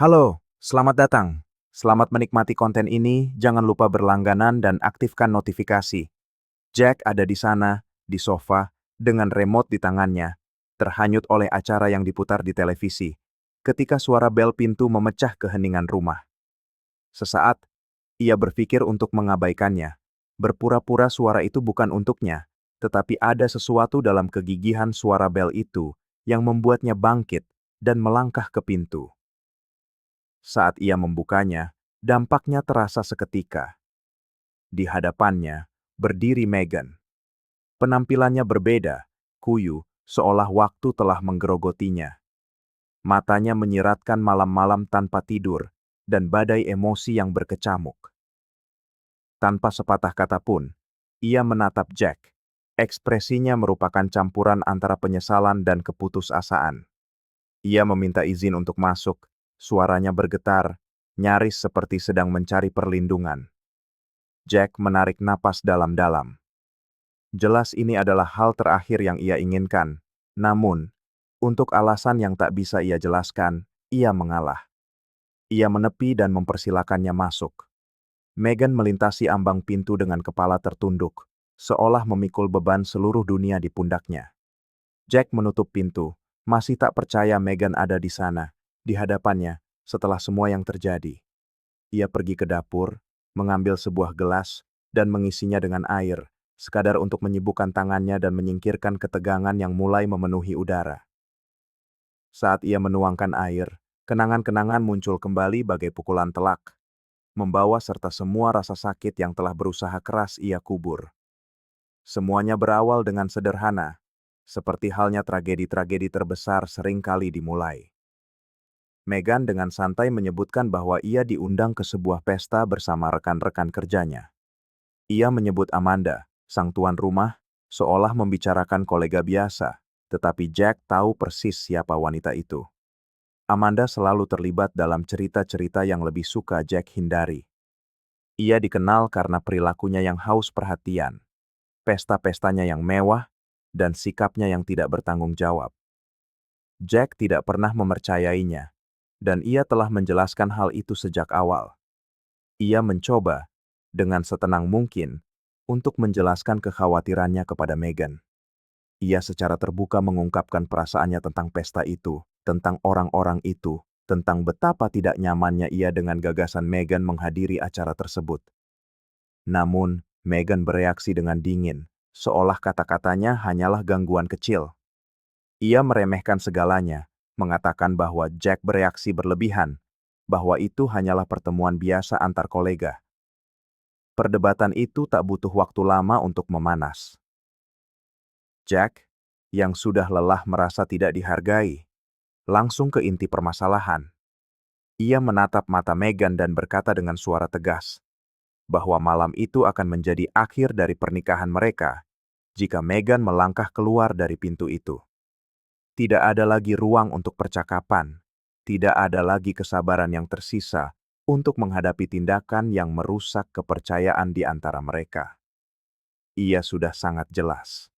Halo, selamat datang. Selamat menikmati konten ini, jangan lupa berlangganan dan aktifkan notifikasi. Jack ada di sana, di sofa, dengan remote di tangannya, terhanyut oleh acara yang diputar di televisi. Ketika suara bel pintu memecah keheningan rumah. Sesaat, ia berpikir untuk mengabaikannya. Berpura-pura suara itu bukan untuknya, tetapi ada sesuatu dalam kegigihan suara bel itu yang membuatnya bangkit dan melangkah ke pintu. Saat ia membukanya, dampaknya terasa seketika. Di hadapannya, berdiri Megan. Penampilannya berbeda, kuyu, seolah waktu telah menggerogotinya. Matanya menyiratkan malam-malam tanpa tidur, dan badai emosi yang berkecamuk. Tanpa sepatah kata pun, ia menatap Jack. Ekspresinya merupakan campuran antara penyesalan dan keputusasaan. Ia meminta izin untuk masuk, suaranya bergetar, nyaris seperti sedang mencari perlindungan. Jack menarik napas dalam-dalam. Jelas ini adalah hal terakhir yang ia inginkan. Namun, untuk alasan yang tak bisa ia jelaskan, ia mengalah. Ia menepi dan mempersilakannya masuk. Megan melintasi ambang pintu dengan kepala tertunduk, seolah memikul beban seluruh dunia di pundaknya. Jack menutup pintu, masih tak percaya Megan ada di sana, di hadapannya, setelah semua yang terjadi. Ia pergi ke dapur, mengambil sebuah gelas, dan mengisinya dengan air, sekadar untuk menyibukkan tangannya dan menyingkirkan ketegangan yang mulai memenuhi udara. Saat ia menuangkan air, kenangan-kenangan muncul kembali bagai pukulan telak, membawa serta semua rasa sakit yang telah berusaha keras ia kubur. Semuanya berawal dengan sederhana, seperti halnya tragedi-tragedi terbesar seringkali dimulai. Megan dengan santai menyebutkan bahwa ia diundang ke sebuah pesta bersama rekan-rekan kerjanya. Ia menyebut Amanda, sang tuan rumah, seolah membicarakan kolega biasa, tetapi Jack tahu persis siapa wanita itu. Amanda selalu terlibat dalam cerita-cerita yang lebih suka Jack hindari. Ia dikenal karena perilakunya yang haus perhatian, pesta-pestanya yang mewah, dan sikapnya yang tidak bertanggung jawab. Jack tidak pernah mempercayainya, dan ia telah menjelaskan hal itu sejak awal. Ia mencoba, dengan setenang mungkin, untuk menjelaskan kekhawatirannya kepada Megan. Ia secara terbuka mengungkapkan perasaannya tentang pesta itu, tentang orang-orang itu, tentang betapa tidak nyamannya ia dengan gagasan Megan menghadiri acara tersebut. Namun, Megan bereaksi dengan dingin, seolah kata-katanya hanyalah gangguan kecil. Ia meremehkan segalanya, mengatakan bahwa Jack bereaksi berlebihan, bahwa itu hanyalah pertemuan biasa antar kolega. Perdebatan itu tak butuh waktu lama untuk memanas. Jack, yang sudah lelah merasa tidak dihargai, langsung ke inti permasalahan. Ia menatap mata Megan dan berkata dengan suara tegas, bahwa malam itu akan menjadi akhir dari pernikahan mereka, jika Megan melangkah keluar dari pintu itu. Tidak ada lagi ruang untuk percakapan, tidak ada lagi kesabaran yang tersisa untuk menghadapi tindakan yang merusak kepercayaan di antara mereka. Ia sudah sangat jelas.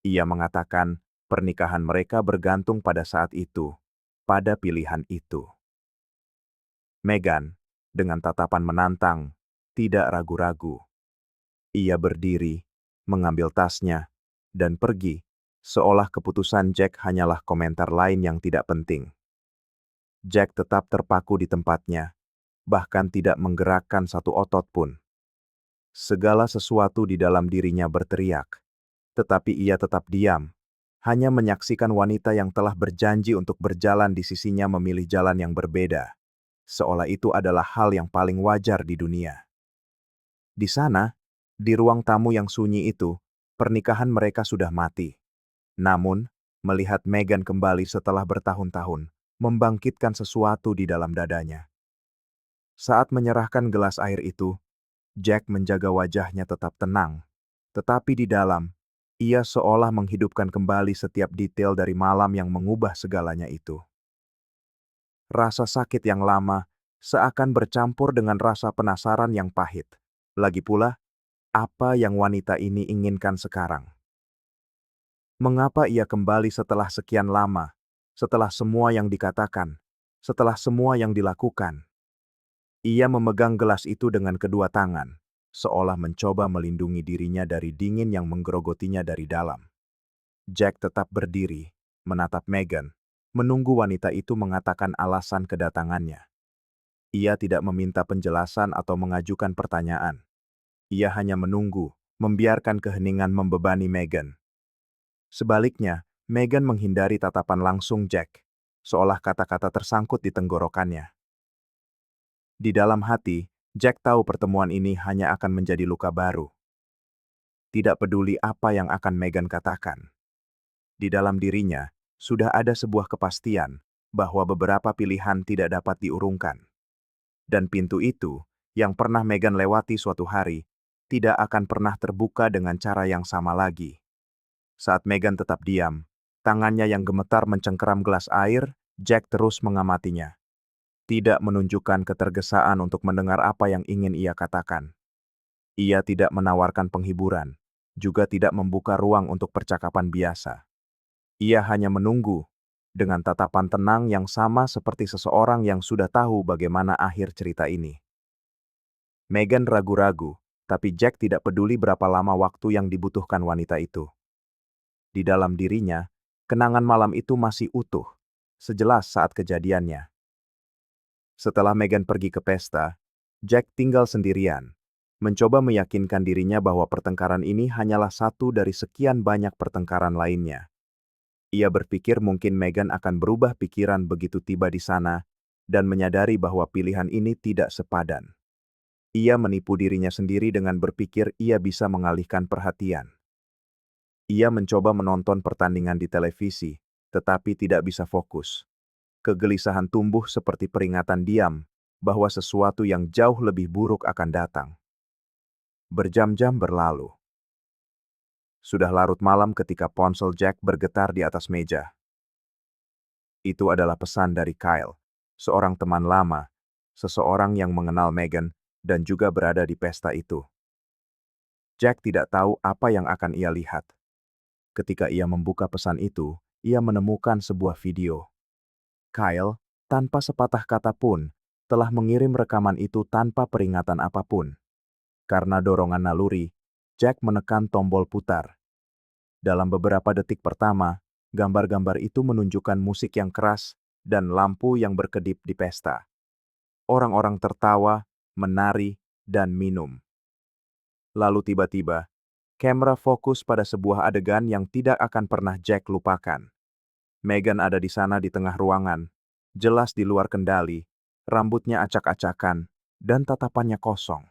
Ia mengatakan pernikahan mereka bergantung pada saat itu, pada pilihan itu. Megan, dengan tatapan menantang, tidak ragu-ragu. Ia berdiri, mengambil tasnya, dan pergi, seolah keputusan Jack hanyalah komentar lain yang tidak penting. Jack tetap terpaku di tempatnya, bahkan tidak menggerakkan satu otot pun. Segala sesuatu di dalam dirinya berteriak, tetapi ia tetap diam, hanya menyaksikan wanita yang telah berjanji untuk berjalan di sisinya memilih jalan yang berbeda, seolah itu adalah hal yang paling wajar di dunia. Di sana, di ruang tamu yang sunyi itu, pernikahan mereka sudah mati. Namun, melihat Megan kembali setelah bertahun-tahun, membangkitkan sesuatu di dalam dadanya. Saat menyerahkan gelas air itu, Jack menjaga wajahnya tetap tenang. Tetapi di dalam, ia seolah menghidupkan kembali setiap detail dari malam yang mengubah segalanya itu. Rasa sakit yang lama seakan bercampur dengan rasa penasaran yang pahit. Lagi pula, apa yang wanita ini inginkan sekarang? Mengapa ia kembali setelah sekian lama, setelah semua yang dikatakan, Setelah semua yang dilakukan, ia memegang gelas itu dengan kedua tangan, seolah mencoba melindungi dirinya dari dingin yang menggerogotinya dari dalam. Jack tetap berdiri, menatap Megan, menunggu wanita itu mengatakan alasan kedatangannya. Ia tidak meminta penjelasan atau mengajukan pertanyaan. Ia hanya menunggu, membiarkan keheningan membebani Megan. Sebaliknya, Megan menghindari tatapan langsung Jack, seolah kata-kata tersangkut di tenggorokannya. Di dalam hati, Jack tahu pertemuan ini hanya akan menjadi luka baru. Tidak peduli apa yang akan Megan katakan. Di dalam dirinya, sudah ada sebuah kepastian bahwa beberapa pilihan tidak dapat diurungkan. Dan pintu itu, yang pernah Megan lewati suatu hari, tidak akan pernah terbuka dengan cara yang sama lagi. Saat Megan tetap diam, tangannya yang gemetar mencengkeram gelas air, Jack terus mengamatinya. Tidak menunjukkan ketergesaan untuk mendengar apa yang ingin ia katakan. Ia tidak menawarkan penghiburan, juga tidak membuka ruang untuk percakapan biasa. Ia hanya menunggu, dengan tatapan tenang yang sama seperti seseorang yang sudah tahu bagaimana akhir cerita ini. Megan ragu-ragu, tapi Jack tidak peduli berapa lama waktu yang dibutuhkan wanita itu. Di dalam dirinya, kenangan malam itu masih utuh, sejelas saat kejadiannya. Setelah Megan pergi ke pesta, Jack tinggal sendirian, mencoba meyakinkan dirinya bahwa pertengkaran ini hanyalah satu dari sekian banyak pertengkaran lainnya. Ia berpikir mungkin Megan akan berubah pikiran begitu tiba di sana dan menyadari bahwa pilihan ini tidak sepadan. Ia menipu dirinya sendiri dengan berpikir ia bisa mengalihkan perhatian. Ia mencoba menonton pertandingan di televisi, tetapi tidak bisa fokus. Kegelisahan tumbuh seperti peringatan diam bahwa sesuatu yang jauh lebih buruk akan datang. Berjam-jam berlalu. Sudah larut malam ketika ponsel Jack bergetar di atas meja. Itu adalah pesan dari Kyle, seorang teman lama, seseorang yang mengenal Megan dan juga berada di pesta itu. Jack tidak tahu apa yang akan ia lihat. Ketika ia membuka pesan itu, ia menemukan sebuah video. Kyle, tanpa sepatah kata pun, telah mengirim rekaman itu tanpa peringatan apapun. Karena dorongan naluri, Jack menekan tombol putar. Dalam beberapa detik pertama, gambar-gambar itu menunjukkan musik yang keras dan lampu yang berkedip di pesta. Orang-orang tertawa, menari, dan minum. Lalu tiba-tiba, kamera fokus pada sebuah adegan yang tidak akan pernah Jack lupakan. Megan ada di sana di tengah ruangan, jelas di luar kendali, rambutnya acak-acakan, dan tatapannya kosong.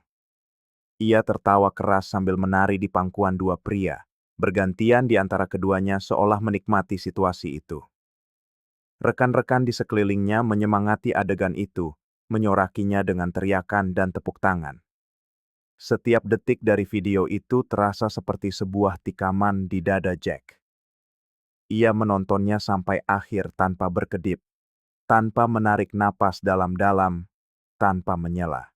Ia tertawa keras sambil menari di pangkuan dua pria, bergantian di antara keduanya seolah menikmati situasi itu. Rekan-rekan di sekelilingnya menyemangati adegan itu, menyorakinya dengan teriakan dan tepuk tangan. Setiap detik dari video itu terasa seperti sebuah tikaman di dada Jack. Ia menontonnya sampai akhir tanpa berkedip, tanpa menarik napas dalam-dalam, tanpa menyela.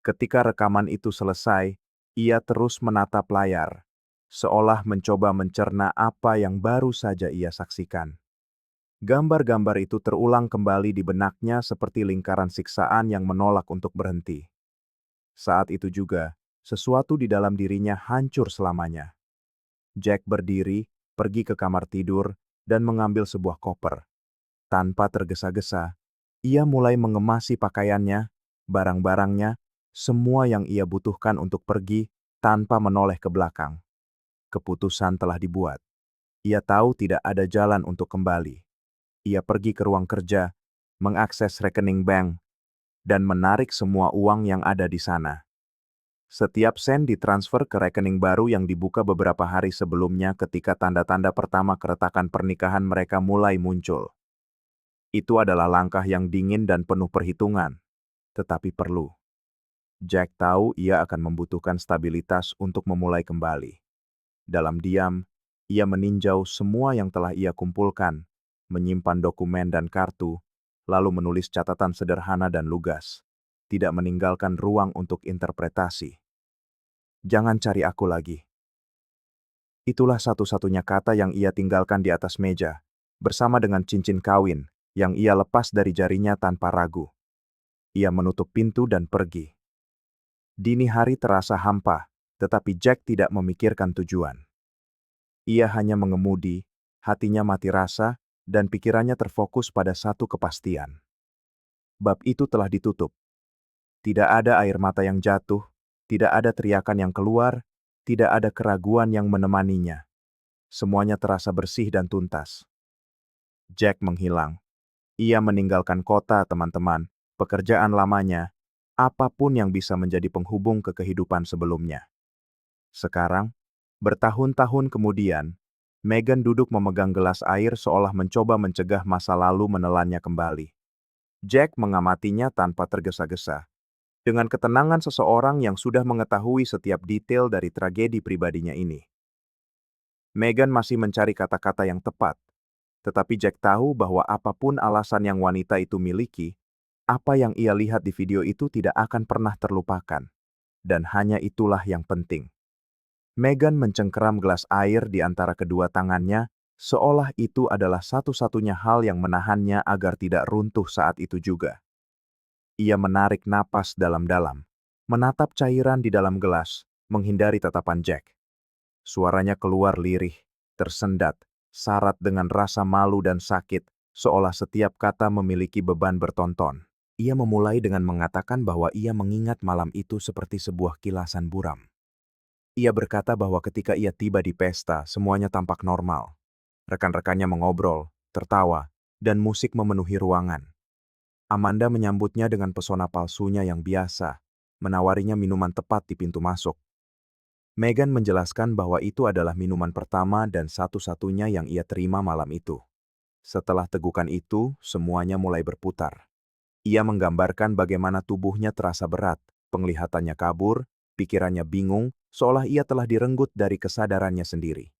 Ketika rekaman itu selesai, ia terus menatap layar, seolah mencoba mencerna apa yang baru saja ia saksikan. Gambar-gambar itu terulang kembali di benaknya seperti lingkaran siksaan yang menolak untuk berhenti. Saat itu juga, sesuatu di dalam dirinya hancur selamanya. Jack berdiri, pergi ke kamar tidur, dan mengambil sebuah koper. Tanpa tergesa-gesa, ia mulai mengemasi pakaiannya, barang-barangnya, semua yang ia butuhkan untuk pergi tanpa menoleh ke belakang. Keputusan telah dibuat. Ia tahu tidak ada jalan untuk kembali. Ia pergi ke ruang kerja, mengakses rekening bank, dan menarik semua uang yang ada di sana. Setiap sen ditransfer ke rekening baru yang dibuka beberapa hari sebelumnya ketika tanda-tanda pertama keretakan pernikahan mereka mulai muncul. Itu adalah langkah yang dingin dan penuh perhitungan, tetapi perlu. Jack tahu ia akan membutuhkan stabilitas untuk memulai kembali. Dalam diam, ia meninjau semua yang telah ia kumpulkan, menyimpan dokumen dan kartu, lalu menulis catatan sederhana dan lugas, tidak meninggalkan ruang untuk interpretasi. Jangan cari aku lagi. Itulah satu-satunya kata yang ia tinggalkan di atas meja, bersama dengan cincin kawin, yang ia lepas dari jarinya tanpa ragu. Ia menutup pintu dan pergi. Dini hari terasa hampa, tetapi Jack tidak memikirkan tujuan. Ia hanya mengemudi, hatinya mati rasa, dan pikirannya terfokus pada satu kepastian. Bab itu telah ditutup. Tidak ada air mata yang jatuh, tidak ada teriakan yang keluar, tidak ada keraguan yang menemaninya. Semuanya terasa bersih dan tuntas. Jack menghilang. Ia meninggalkan kota, teman-teman, pekerjaan lamanya, apapun yang bisa menjadi penghubung ke kehidupan sebelumnya. Sekarang, bertahun-tahun kemudian, Megan duduk memegang gelas air seolah mencoba mencegah masa lalu menelannya kembali. Jack mengamatinya tanpa tergesa-gesa. Dengan ketenangan seseorang yang sudah mengetahui setiap detail dari tragedi pribadinya ini. Megan masih mencari kata-kata yang tepat, tetapi Jack tahu bahwa apapun alasan yang wanita itu miliki, apa yang ia lihat di video itu tidak akan pernah terlupakan. Dan hanya itulah yang penting. Megan mencengkeram gelas air di antara kedua tangannya, seolah itu adalah satu-satunya hal yang menahannya agar tidak runtuh saat itu juga. Ia menarik napas dalam-dalam, menatap cairan di dalam gelas, menghindari tatapan Jack. Suaranya keluar lirih, tersendat, syarat dengan rasa malu dan sakit, seolah setiap kata memiliki beban bertonton. Ia memulai dengan mengatakan bahwa ia mengingat malam itu seperti sebuah kilasan buram. Ia berkata bahwa ketika ia tiba di pesta, semuanya tampak normal. Rekan-rekannya mengobrol, tertawa, dan musik memenuhi ruangan. Amanda menyambutnya dengan pesona palsunya yang biasa, menawarinya minuman tepat di pintu masuk. Megan menjelaskan bahwa itu adalah minuman pertama dan satu-satunya yang ia terima malam itu. Setelah tegukan itu, semuanya mulai berputar. Ia menggambarkan bagaimana tubuhnya terasa berat, penglihatannya kabur, pikirannya bingung, seolah ia telah direnggut dari kesadarannya sendiri.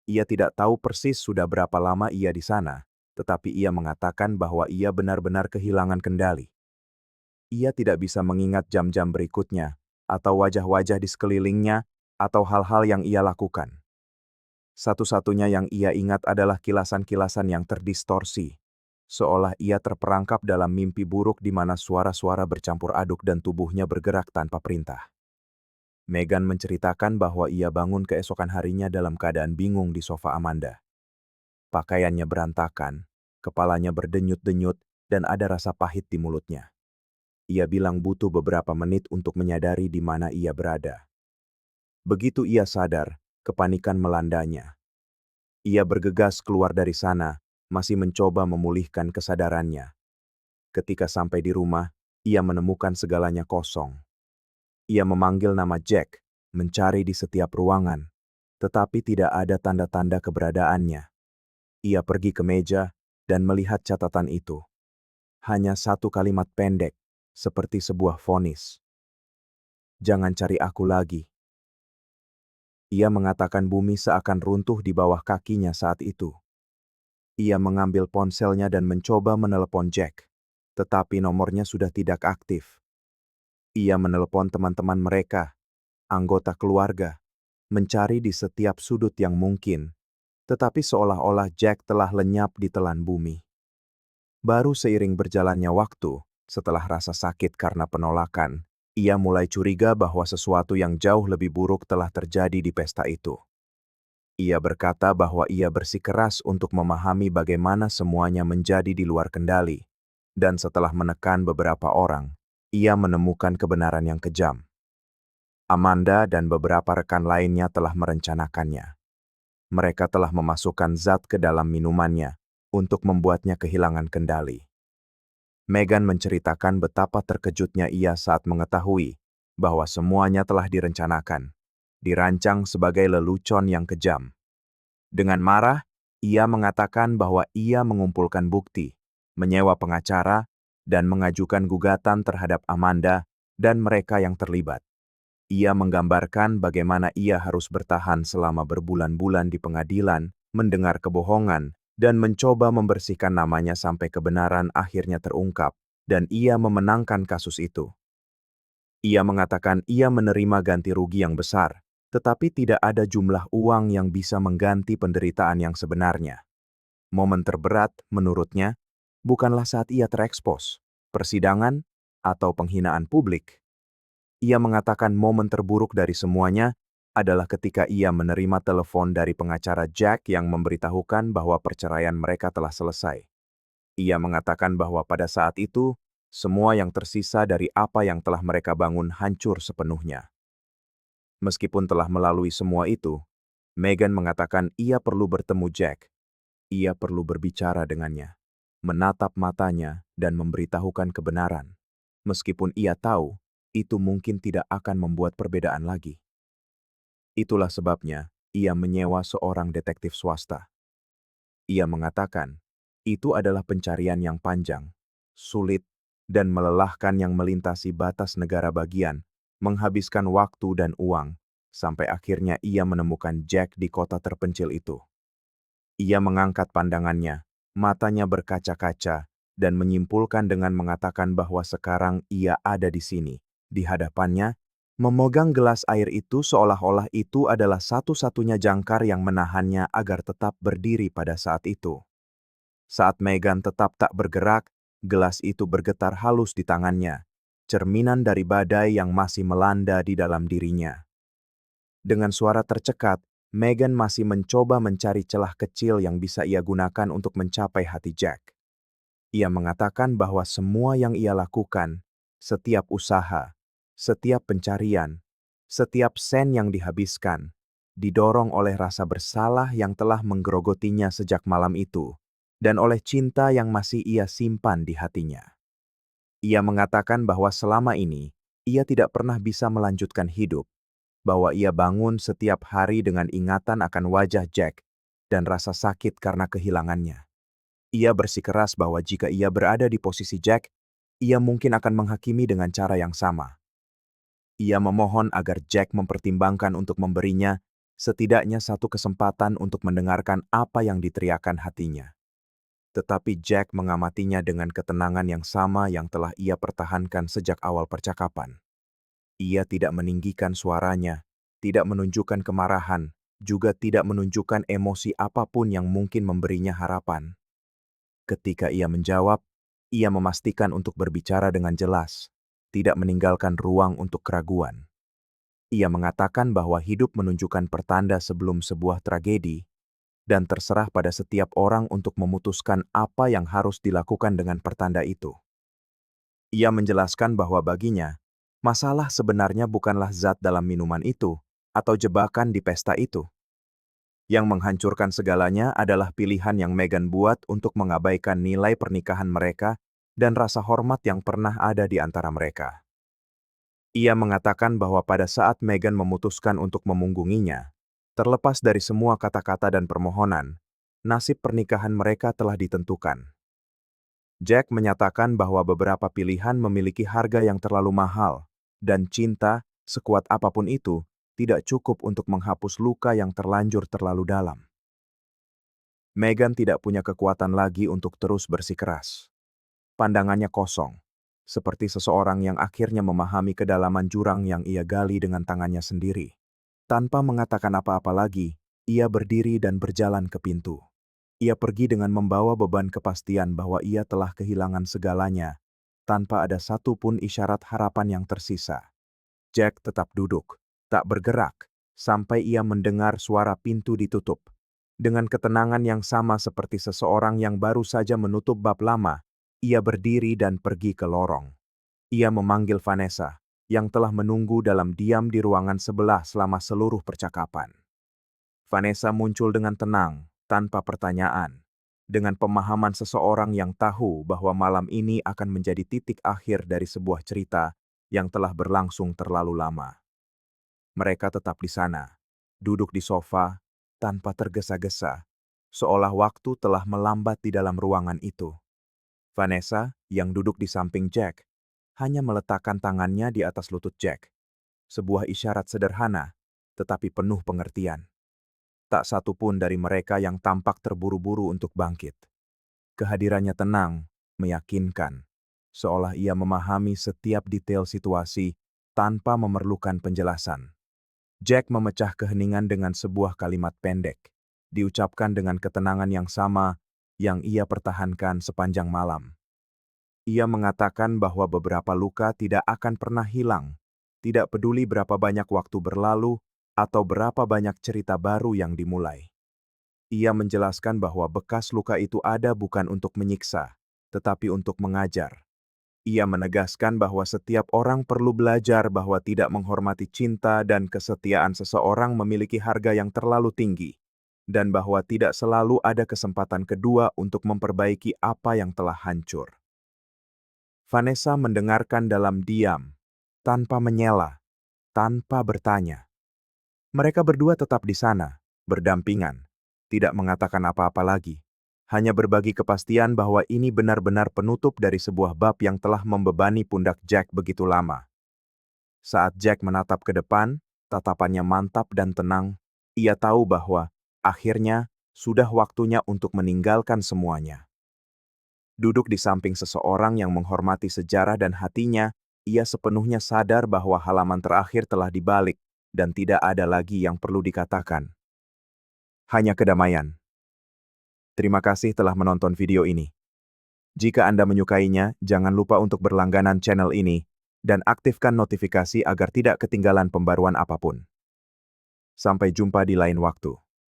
Ia tidak tahu persis sudah berapa lama ia di sana, tetapi ia mengatakan bahwa ia benar-benar kehilangan kendali. Ia tidak bisa mengingat jam-jam berikutnya, atau wajah-wajah di sekelilingnya, atau hal-hal yang ia lakukan. Satu-satunya yang ia ingat adalah kilasan-kilasan yang terdistorsi, seolah ia terperangkap dalam mimpi buruk di mana suara-suara bercampur aduk dan tubuhnya bergerak tanpa perintah. Megan menceritakan bahwa ia bangun keesokan harinya dalam keadaan bingung di sofa Amanda. Pakaiannya berantakan, kepalanya berdenyut-denyut, dan ada rasa pahit di mulutnya. Ia bilang butuh beberapa menit untuk menyadari di mana ia berada. Begitu ia sadar, kepanikan melandanya. Ia bergegas keluar dari sana, masih mencoba memulihkan kesadarannya. Ketika sampai di rumah, ia menemukan segalanya kosong. Ia memanggil nama Jack, mencari di setiap ruangan, tetapi tidak ada tanda-tanda keberadaannya. Ia pergi ke meja dan melihat catatan itu. Hanya satu kalimat pendek, seperti sebuah vonis. Jangan cari aku lagi. Ia mengatakan bumi seakan runtuh di bawah kakinya saat itu. Ia mengambil ponselnya dan mencoba menelepon Jack, tetapi nomornya sudah tidak aktif. Ia menelepon teman-teman mereka, anggota keluarga, mencari di setiap sudut yang mungkin, tetapi seolah-olah Jack telah lenyap di telan bumi. Baru seiring berjalannya waktu, setelah rasa sakit karena penolakan, ia mulai curiga bahwa sesuatu yang jauh lebih buruk telah terjadi di pesta itu. Ia berkata bahwa ia bersikeras untuk memahami bagaimana semuanya menjadi di luar kendali, dan setelah menekan beberapa orang, ia menemukan kebenaran yang kejam. Amanda dan beberapa rekan lainnya telah merencanakannya. Mereka telah memasukkan zat ke dalam minumannya untuk membuatnya kehilangan kendali. Megan menceritakan betapa terkejutnya ia saat mengetahui bahwa semuanya telah direncanakan, dirancang sebagai lelucon yang kejam. Dengan marah, ia mengatakan bahwa ia mengumpulkan bukti, menyewa pengacara, dan mengajukan gugatan terhadap Amanda dan mereka yang terlibat. Ia menggambarkan bagaimana ia harus bertahan selama berbulan-bulan di pengadilan, mendengar kebohongan, dan mencoba membersihkan namanya sampai kebenaran akhirnya terungkap, dan ia memenangkan kasus itu. Ia mengatakan ia menerima ganti rugi yang besar, tetapi tidak ada jumlah uang yang bisa mengganti penderitaan yang sebenarnya. Momen terberat, menurutnya, bukanlah saat ia terekspos, persidangan, atau penghinaan publik. Ia mengatakan momen terburuk dari semuanya adalah ketika ia menerima telepon dari pengacara Jack yang memberitahukan bahwa perceraian mereka telah selesai. Ia mengatakan bahwa pada saat itu, semua yang tersisa dari apa yang telah mereka bangun hancur sepenuhnya. Meskipun telah melalui semua itu, Meghan mengatakan ia perlu bertemu Jack. Ia perlu berbicara dengannya, menatap matanya, dan memberitahukan kebenaran. Meskipun ia tahu, itu mungkin tidak akan membuat perbedaan lagi. Itulah sebabnya ia menyewa seorang detektif swasta. Ia mengatakan, itu adalah pencarian yang panjang, sulit, dan melelahkan yang melintasi batas negara bagian, menghabiskan waktu dan uang, sampai akhirnya ia menemukan Jack di kota terpencil itu. Ia mengangkat pandangannya, matanya berkaca-kaca, dan menyimpulkan dengan mengatakan bahwa sekarang ia ada di sini, di hadapannya, memegang gelas air itu seolah-olah itu adalah satu-satunya jangkar yang menahannya agar tetap berdiri pada saat itu. Saat Meghan tetap tak bergerak, gelas itu bergetar halus di tangannya, cerminan dari badai yang masih melanda di dalam dirinya. Dengan suara tercekat, Meghan masih mencoba mencari celah kecil yang bisa ia gunakan untuk mencapai hati Jack. Ia mengatakan bahwa semua yang ia lakukan, setiap usaha, setiap pencarian, setiap sen yang dihabiskan, didorong oleh rasa bersalah yang telah menggerogotinya sejak malam itu, dan oleh cinta yang masih ia simpan di hatinya. Ia mengatakan bahwa selama ini, ia tidak pernah bisa melanjutkan hidup, bahwa ia bangun setiap hari dengan ingatan akan wajah Jack dan rasa sakit karena kehilangannya. Ia bersikeras bahwa jika ia berada di posisi Jack, ia mungkin akan menghakimi dengan cara yang sama. Ia memohon agar Jack mempertimbangkan untuk memberinya setidaknya satu kesempatan untuk mendengarkan apa yang diteriakan hatinya. Tetapi Jack mengamatinya dengan ketenangan yang sama yang telah ia pertahankan sejak awal percakapan. Ia tidak meninggikan suaranya, tidak menunjukkan kemarahan, juga tidak menunjukkan emosi apapun yang mungkin memberinya harapan. Ketika ia menjawab, ia memastikan untuk berbicara dengan jelas, tidak meninggalkan ruang untuk keraguan. Ia mengatakan bahwa hidup menunjukkan pertanda sebelum sebuah tragedi, dan terserah pada setiap orang untuk memutuskan apa yang harus dilakukan dengan pertanda itu. Ia menjelaskan bahwa baginya, masalah sebenarnya bukanlah zat dalam minuman itu, atau jebakan di pesta itu. Yang menghancurkan segalanya adalah pilihan yang Meghan buat untuk mengabaikan nilai pernikahan mereka dan rasa hormat yang pernah ada di antara mereka. Ia mengatakan bahwa pada saat Meghan memutuskan untuk memunggunginya, terlepas dari semua kata-kata dan permohonan, nasib pernikahan mereka telah ditentukan. Jack menyatakan bahwa beberapa pilihan memiliki harga yang terlalu mahal, dan cinta, sekuat apapun itu, tidak cukup untuk menghapus luka yang terlanjur terlalu dalam. Meghan tidak punya kekuatan lagi untuk terus bersikeras. Pandangannya kosong, seperti seseorang yang akhirnya memahami kedalaman jurang yang ia gali dengan tangannya sendiri. Tanpa mengatakan apa-apa lagi, ia berdiri dan berjalan ke pintu. Ia pergi dengan membawa beban kepastian bahwa ia telah kehilangan segalanya, tanpa ada satupun isyarat harapan yang tersisa. Jack tetap duduk, tak bergerak, sampai ia mendengar suara pintu ditutup. Dengan ketenangan yang sama seperti seseorang yang baru saja menutup bab lama, ia berdiri dan pergi ke lorong. Ia memanggil Vanessa, yang telah menunggu dalam diam di ruangan sebelah selama seluruh percakapan. Vanessa muncul dengan tenang, tanpa pertanyaan, dengan pemahaman seseorang yang tahu bahwa malam ini akan menjadi titik akhir dari sebuah cerita yang telah berlangsung terlalu lama. Mereka tetap di sana, duduk di sofa, tanpa tergesa-gesa, seolah waktu telah melambat di dalam ruangan itu. Vanessa, yang duduk di samping Jack, hanya meletakkan tangannya di atas lutut Jack. Sebuah isyarat sederhana, tetapi penuh pengertian. Tak satu pun dari mereka yang tampak terburu-buru untuk bangkit. Kehadirannya tenang, meyakinkan, seolah ia memahami setiap detail situasi tanpa memerlukan penjelasan. Jack memecah keheningan dengan sebuah kalimat pendek, diucapkan dengan ketenangan yang sama, yang ia pertahankan sepanjang malam. Ia mengatakan bahwa beberapa luka tidak akan pernah hilang, tidak peduli berapa banyak waktu berlalu atau berapa banyak cerita baru yang dimulai. Ia menjelaskan bahwa bekas luka itu ada bukan untuk menyiksa, tetapi untuk mengajar. Ia menegaskan bahwa setiap orang perlu belajar bahwa tidak menghormati cinta dan kesetiaan seseorang memiliki harga yang terlalu tinggi, dan bahwa tidak selalu ada kesempatan kedua untuk memperbaiki apa yang telah hancur. Vanessa mendengarkan dalam diam, tanpa menyela, tanpa bertanya. Mereka berdua tetap di sana, berdampingan, tidak mengatakan apa-apa lagi. Hanya berbagi kepastian bahwa ini benar-benar penutup dari sebuah bab yang telah membebani pundak Jack begitu lama. Saat Jack menatap ke depan, tatapannya mantap dan tenang, ia tahu bahwa, akhirnya, sudah waktunya untuk meninggalkan semuanya. Duduk di samping seseorang yang menghormati sejarah dan hatinya, ia sepenuhnya sadar bahwa halaman terakhir telah dibalik, dan tidak ada lagi yang perlu dikatakan. Hanya kedamaian. Terima kasih telah menonton video ini. Jika Anda menyukainya, jangan lupa untuk berlangganan channel ini, dan aktifkan notifikasi agar tidak ketinggalan pembaruan apapun. Sampai jumpa di lain waktu.